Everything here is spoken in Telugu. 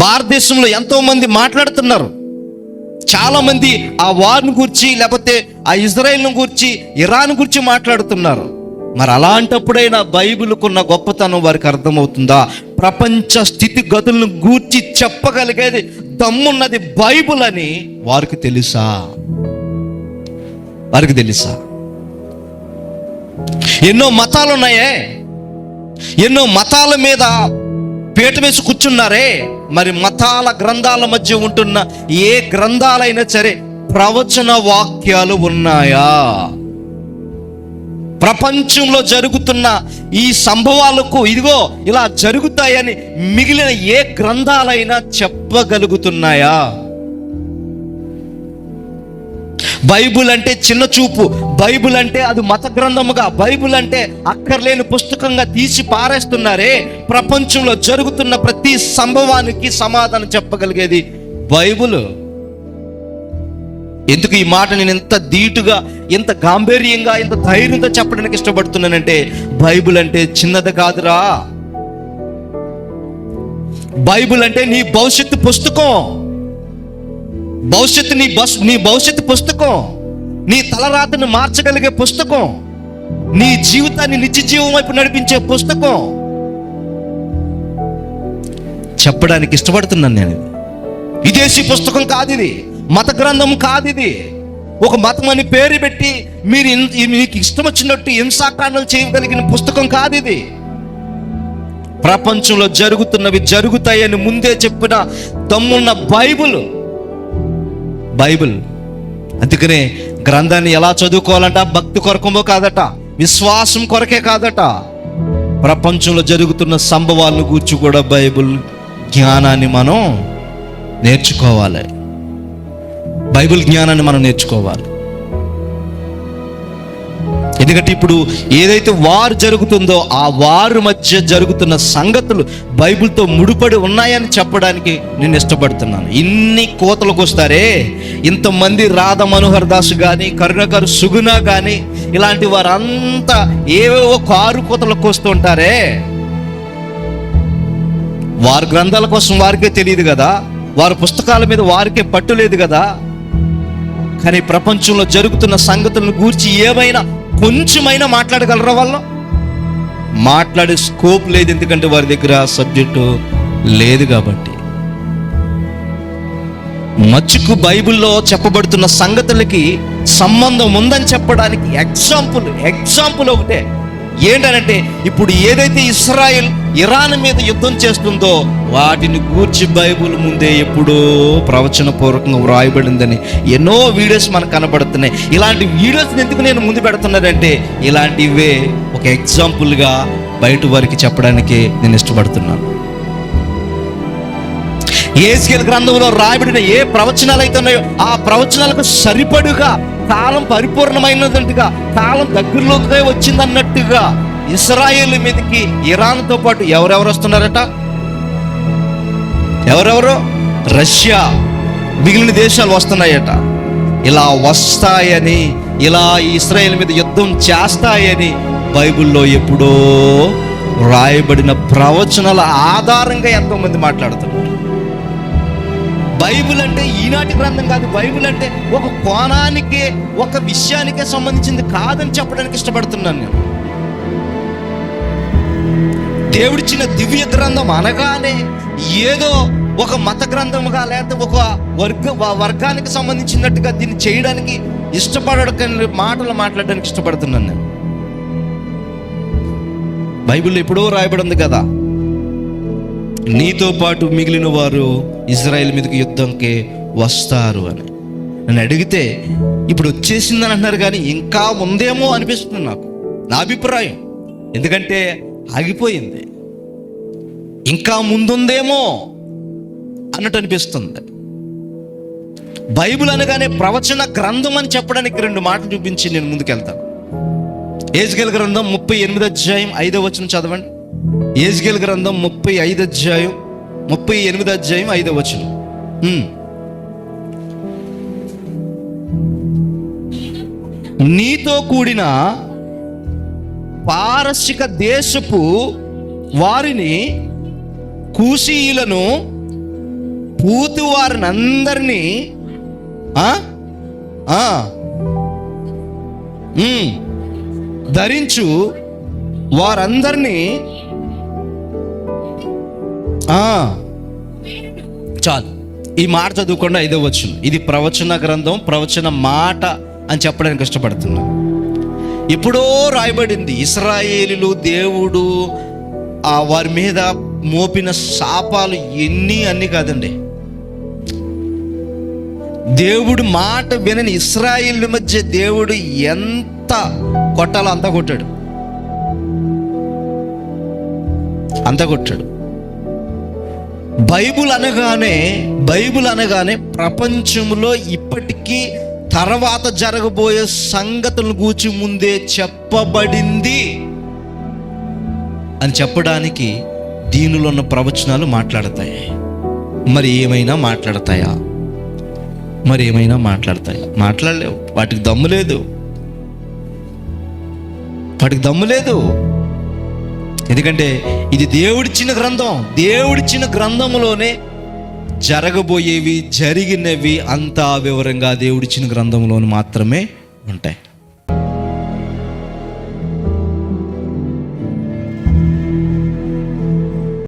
భారతదేశంలో ఎంతో మంది మాట్లాడుతున్నారు. చాలా మంది ఆ వార్ను గురించి, లేకపోతే ఆ ఇజ్రాయెల్ను గురించి, ఇరాన్ గురించి మాట్లాడుతున్నారు. మరి అలాంటప్పుడైనా బైబిల్కున్న గొప్పతనం వారికి అర్థమవుతుందా? ప్రపంచ స్థితిగతులను గూర్చి చెప్పగలిగేది దమ్మున్నది బైబిల్ అని వారికి తెలుసా? వారికి తెలుసా? ఎన్నో మతాలు ఉన్నాయే, ఎన్నో మతాల మీద పీట వేసి కూర్చున్నారే. మరి మతాల గ్రంథాల మధ్య ఉంటున్న ఏ గ్రంథాలైనా సరే ప్రవచన వాక్యాలు ఉన్నాయా? ప్రపంచంలో జరుగుతున్న ఈ సంభవాలకు ఇదిగో ఇలా జరుగుతాయని మిగిలిన ఏ గ్రంథాలైనా చెప్పగలుగుతున్నాయా? బైబిల్ అంటే చిన్న చూపు, బైబిల్ అంటే అది మత గ్రంథముగా, బైబిల్ అంటే అక్కర్లేని పుస్తకంగా తీసి పారేస్తున్నారే. ప్రపంచంలో జరుగుతున్న ప్రతి సంభవానికి సమాధానం చెప్పగలిగేది బైబిల్. ఎందుకు ఈ మాట నేను ఎంత ధీటుగా, ఎంత గాంభీర్యంగా, ఎంత ధైర్యంతో చెప్పడానికి ఇష్టపడుతున్నానంటే, బైబిల్ అంటే చిన్నది కాదురా. బైబిల్ అంటే నీ భవిష్యత్తు పుస్తకం. నీ భవిష్యత్తు పుస్తకం, నీ తలరాతను మార్చగలిగే పుస్తకం, నీ జీవితాన్ని నిత్య జీవం వైపు నడిపించే పుస్తకం. చెప్పడానికి ఇష్టపడుతున్నాను నేను. విదేశీ పుస్తకం కాదు ఇది, మత గ్రంథం కాదు ఇది. ఒక మతం అని పేరు పెట్టి మీకు ఇష్టం వచ్చినట్టు హింసాకాండలు చేయగలిగిన పుస్తకం కాదు ఇది. ప్రపంచంలో జరుగుతున్నవి జరుగుతాయని ముందే చెప్పిన దమ్మున్న బైబిల్. అందుకనే గ్రంథాన్ని ఎలా చదువుకోవాలంట? భక్తి కొరకమో కాదట, విశ్వాసం కొరకే కాదట, ప్రపంచంలో జరుగుతున్న సంభవాలను గూర్చి కూడా బైబిల్ జ్ఞానాన్ని మనం నేర్చుకోవాలి. బైబిల్ జ్ఞానాన్ని మనం నేర్చుకోవాలి. ఎందుకంటే ఇప్పుడు ఏదైతే వారు జరుగుతుందో ఆ వారి మధ్య జరుగుతున్న సంగతులు బైబిల్తో ముడిపడి ఉన్నాయని చెప్పడానికి నేను ఇష్టపడుతున్నాను. ఇన్ని కోతలకు వస్తారే, ఇంతమంది రాధా మనోహర్ దాస్ కానీ, కరుణాకర్ సుగుణ కానీ, ఇలాంటి వారంతా ఏవేవో కారు కోతలకు వస్తూ ఉంటారే. వారి గ్రంథాల కోసం వారికే తెలియదు కదా, వారి పుస్తకాల మీద వారికే పట్టు లేదు కదా. కానీ ప్రపంచంలో జరుగుతున్న సంగతులను గూర్చి ఏమైనా కొంచెమైనా మాట్లాడగలరా? వాళ్ళు మాట్లాడే స్కోప్ లేదు, ఎందుకంటే వారి దగ్గర సబ్జెక్టు లేదు కాబట్టి. మచ్చుకు బైబిల్లో చెప్పబడుతున్న సంగతులకి సంబంధం ఉందని చెప్పడానికి ఎగ్జాంపుల్ ఒకటే. ఏంటనంటే, ఇప్పుడు ఏదైతే ఇస్రాయెల్ ఇరాన్ మీద యుద్ధం చేస్తుందో వాటిని గూర్చి బైబిల్ ముందే ఎప్పుడో ప్రవచన పూర్వకంగా వ్రాయబడిందని ఎన్నో వీడియోస్ మనకు కనబడుతున్నాయి. ఇలాంటి వీడియోస్ ఎందుకు నేను ముందు పెడుతున్నానంటే, ఇలాంటివే ఒక ఎగ్జాంపుల్గా బయట వారికి చెప్పడానికి నేను ఇష్టపడుతున్నాను. యెహెజ్కేలు గ్రంథంలో రాయబడిన ఏ ప్రవచనాలు అయితే ఉన్నాయో ఆ ప్రవచనాలకు సరిపడుగా, కాలం పరిపూర్ణమైనట్టుగా, కాలం దగ్గరలోకి వచ్చిందన్నట్టుగా ఇశ్రాయేలు మీదకి ఇరాన్తో పాటు ఎవరెవరు వస్తున్నారట? ఎవరెవరో రష్యా, మిగిలిన దేశాలు వస్తున్నాయట. ఇలా వస్తాయని, ఇలా ఇశ్రాయేలు మీద యుద్ధం చేస్తాయని బైబిల్లో ఎప్పుడో రాయబడిన ప్రవచనాల ఆధారంగా ఎంతోమంది మాట్లాడుతున్నారు. బైబిల్ అంటే ఈనాటి గ్రంథం కాదు. బైబిల్ అంటే ఒక కోణానికే, ఒక విషయానికే సంబంధించింది కాదని చెప్పడానికి ఇష్టపడుతున్నాను నేను. దేవుడిచ్చిన దివ్య గ్రంథం అనగానే ఏదో ఒక మత గ్రంథముగా, లేకపోతే ఒక వర్గానికి సంబంధించినట్టుగా దీన్ని చేయడానికి ఇష్టపడడానికి, మాటలు మాట్లాడడానికి ఇష్టపడుతున్నాను నేను. బైబిల్లో ఎప్పుడో రాయబడి ఉంది కదా, నీతో పాటు మిగిలిన వారు ఇజ్రాయెల్ మీదకి యుద్ధంకి వస్తారు అని. నన్ను అడిగితే ఇప్పుడు వచ్చేసిందని అంటున్నారు, కానీ ఇంకా ఉందేమో అనిపిస్తుంది నాకు, నా అభిప్రాయం. ఎందుకంటే ఆగిపోయింది, ఇంకా ముందుందేమో అన్నట్టు అనిపిస్తుంది. బైబిల్ అనగానే ప్రవచన గ్రంథం అని చెప్పడానికి 2 మాటలు చూపించి నేను ముందుకెళ్తాను. యెహెజ్కేలు గ్రంథం 38వ అధ్యాయం 5వ వచనం చదవండి. యెహెజ్కేలు గ్రంథం 38వ అధ్యాయం 5వ వచనం. నీతో కూడిన పారసిక దేశపు వారిని, కూషీయులను, పూతు వారిని అందరినీ ధరించు వారందరినీ చాలు. ఈ మాట చదువుకుండా 5వ వచనం. ఇది ప్రవచన గ్రంథం, ప్రవచన మాట అని చెప్పడానికి ఇష్టపడుతున్నా. ఎప్పుడో రాయబడింది. ఇశ్రాయేలీలు దేవుడు వారి మీద మోపిన శాపాలు అన్ని కాదండి. దేవుడు మాట వినని ఇశ్రాయేలు మధ్య దేవుడు ఎంత కొట్టాలో అంత కొట్టాడు. బైబుల్ అనగానే ప్రపంచంలో ఇప్పటికీ తర్వాత జరగబోయే సంగతులను గూర్చి ముందే చెప్పబడింది అని చెప్పడానికి దీనిలో ఉన్న ప్రవచనాలు మాట్లాడతాయి. మరి ఏమైనా మాట్లాడతాయా? మాట్లాడలేవు. వాటికి దమ్ము లేదు. ఎందుకంటే ఇది దేవుడిచ్చిన గ్రంథం. దేవుడిచ్చిన గ్రంథంలోనే జరగబోయేవి, జరిగినవి అంతా వివరంగా దేవుడిచ్చిన గ్రంథంలోనే మాత్రమే ఉంటాయి.